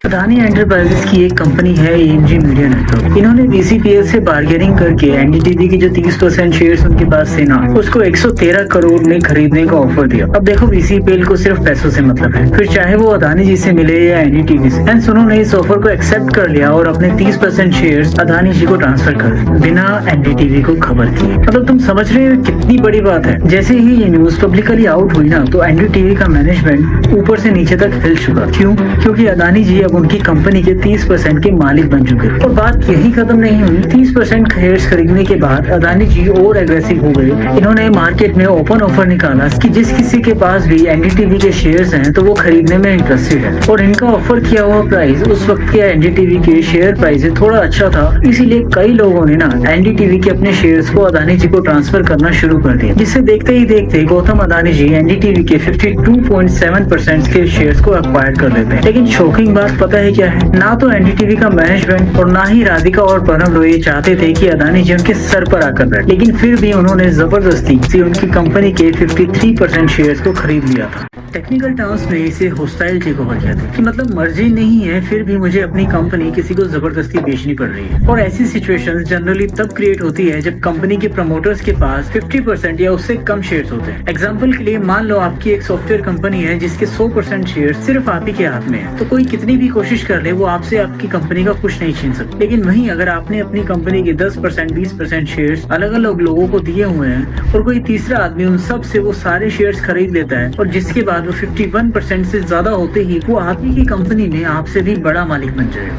Adani enterprises की एक company है एएमजी मीडिया नेटवर्क। इन्होंने बीसीपीएल से बार्गेनिंग करके एनडीटीवी की जो 30% शेयर्स उनके पास थे ना, उसको 113 करोड़ में खरीदने का ऑफर दिया। अब देखो बीसीपीएल को सिर्फ पैसों से मतलब है, फिर चाहे वो अदानी जी से मिले या एनडीटीवी से। एंड उन्होंने इस ऑफर को एक्सेप्ट कर लिया और अपने 30% शेयर्स अदानी जी को ट्रांसफर कर दिए बिना एनडीटीवी को खबर किए। मतलब तुम समझ रहे हो कितनी बड़ी बात है। जैसे ही ये न्यूज पब्लिकली आउट हुई ना, तो एनडीटीवी का मैनेजमेंट ऊपर से नीचे तक हिल चुका। क्यों? क्योंकि अदानी जी अब उनकी कंपनी के 30% के मालिक बन चुके। और बात यही खत्म नहीं हुई। 30% शेयर्स खरीदने के बाद अदानी जी और एग्रेसिव हो गए। इन्होंने मार्केट में ओपन ऑफर निकाला कि जिस किसी के पास भी एनडीटीवी के शेयर्स हैं तो वो खरीदने में इंटरेस्टेड है। और इनका ऑफर किया हुआ प्राइस उस वक्त के एनडीटीवी के शेयर प्राइस से थोड़ा अच्छा था, इसीलिए कई लोगों ने ना एनडीटीवी के अपने शेयर्स को अदानी जी को ट्रांसफर करना शुरू कर दिया। जिससे देखते ही देखते गौतम अदानी जी एनडीटीवी के 52.7% के शेयर्स को एक्वायर कर लेते हैं। लेकिन शॉकिंग बात पता है क्या है? ना तो एनडीटीवी का मैनेजमेंट और ना ही राधिका और प्रणव लोई चाहते थे कि अदानी जी उनके सर पर आकर बैठे, लेकिन फिर भी उन्होंने जबरदस्ती से उनकी कंपनी के 53% शेयर्स को खरीद लिया था। टेक्निकल टर्म्स में इसे होस्टाइल टेक ओवर कहते हैं कि मतलब मर्जी नहीं है फिर भी मुझे अपनी कंपनी किसी को जबरदस्ती बेचनी पड़ रही है। और ऐसी सिचुएशंस जनरली तब क्रिएट होती है जब कंपनी के प्रमोटर्स के पास 50% या उससे कम शेयर्स होते हैं। एग्जांपल के लिए मान लो आपकी एक सॉफ्टवेयर कंपनी है जिसके 100% शेयर्स सिर्फ आप ही के हाथ में है, तो कोई कितनी भी कोशिश कर ले वो आपसे आपकी कंपनी का कुछ नहीं छीन सकता। लेकिन वहीं अगर आपने अपनी कंपनी के 10% 20% शेयर्स अलग अलग लोगों को दिए हुए हैं और कोई तीसरा आदमी उन सब से वो सारे शेयर्स खरीद लेता है और जिसके बाद वो 51% से ज्यादा होते ही वो आप ही की कंपनी में आपसे भी बड़ा मालिक बन जाएगा।